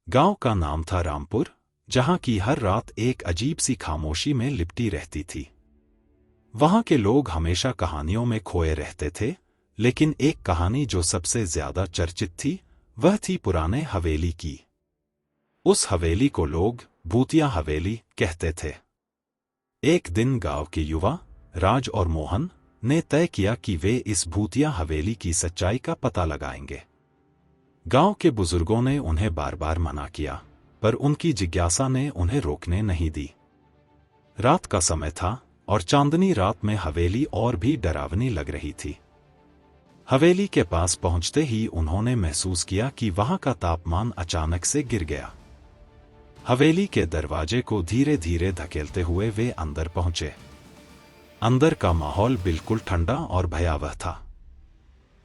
गांव का नाम था रामपुर, जहां की हर रात एक अजीब सी खामोशी में लिपटी रहती थी। वहां के लोग हमेशा कहानियों में खोए रहते थे, लेकिन एक कहानी जो सबसे ज्यादा चर्चित थी, वह थी पुराने हवेली की। उस हवेली को लोग भूतिया हवेली कहते थे। एक दिन गांव के युवा राज और मोहन ने तय किया कि वे इस भूतिया हवेली की सच्चाई का पता लगाएंगे। गांव के बुजुर्गों ने उन्हें बार बार मना किया, पर उनकी जिज्ञासा ने उन्हें रोकने नहीं दी। रात का समय था और चांदनी रात में हवेली और भी डरावनी लग रही थी। हवेली के पास पहुंचते ही उन्होंने महसूस किया कि वहां का तापमान अचानक से गिर गया। हवेली के दरवाजे को धीरे धीरे धकेलते हुए वे अंदर पहुंचे। अंदर का माहौल बिल्कुल ठंडा और भयावह था।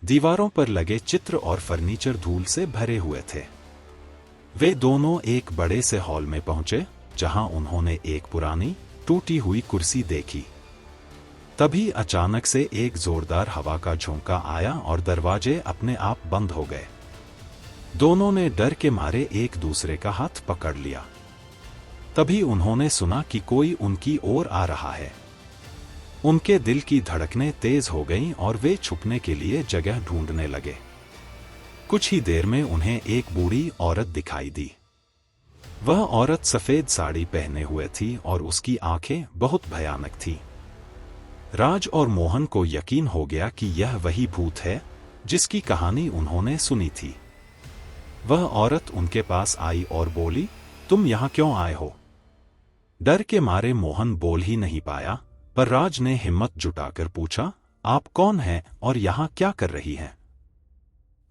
दीवारों पर लगे चित्र और फर्नीचर धूल से भरे हुए थे। वे दोनों एक बड़े से हॉल में पहुंचे, जहां उन्होंने एक पुरानी टूटी हुई कुर्सी देखी। तभी अचानक से एक जोरदार हवा का झोंका आया और दरवाजे अपने आप बंद हो गए। दोनों ने डर के मारे एक दूसरे का हाथ पकड़ लिया। तभी उन्होंने सुना कि कोई उनकी ओर आ रहा है। उनके दिल की धड़कनें तेज हो गईं और वे छुपने के लिए जगह ढूंढने लगे। कुछ ही देर में उन्हें एक बूढ़ी औरत दिखाई दी। वह औरत सफेद साड़ी पहने हुए थी और उसकी आंखें बहुत भयानक थीं। राज और मोहन को यकीन हो गया कि यह वही भूत है जिसकी कहानी उन्होंने सुनी थी। वह औरत उनके पास आई और बोली, तुम यहां क्यों आए हो? डर के मारे मोहन बोल ही नहीं पाया, पर राज ने हिम्मत जुटाकर पूछा, आप कौन हैं और यहां क्या कर रही हैं?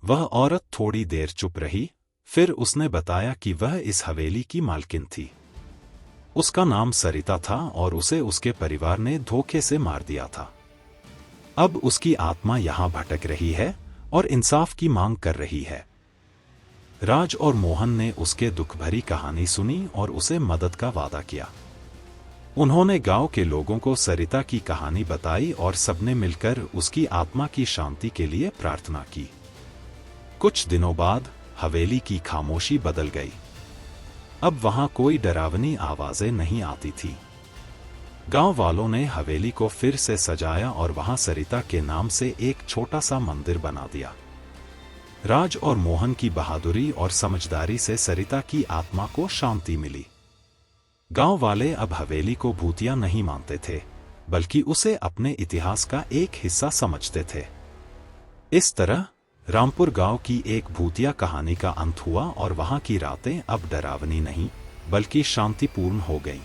वह औरत थोड़ी देर चुप रही, फिर उसने बताया कि वह इस हवेली की मालकिन थी। उसका नाम सरिता था और उसे उसके परिवार ने धोखे से मार दिया था। अब उसकी आत्मा यहां भटक रही है और इंसाफ की मांग कर रही है। राज और मोहन ने उसके दुख भरी कहानी सुनी और उसे मदद का वादा किया। उन्होंने गांव के लोगों को सरिता की कहानी बताई और सबने मिलकर उसकी आत्मा की शांति के लिए प्रार्थना की। कुछ दिनों बाद हवेली की खामोशी बदल गई। अब वहां कोई डरावनी आवाजें नहीं आती थी। गांव वालों ने हवेली को फिर से सजाया और वहां सरिता के नाम से एक छोटा सा मंदिर बना दिया। राज और मोहन की बहादुरी और समझदारी से सरिता की आत्मा को शांति मिली। गांव वाले अब हवेली को भूतिया नहीं मानते थे, बल्कि उसे अपने इतिहास का एक हिस्सा समझते थे। इस तरह रामपुर गांव की एक भूतिया कहानी का अंत हुआ और वहां की रातें अब डरावनी नहीं, बल्कि शांतिपूर्ण हो गईं।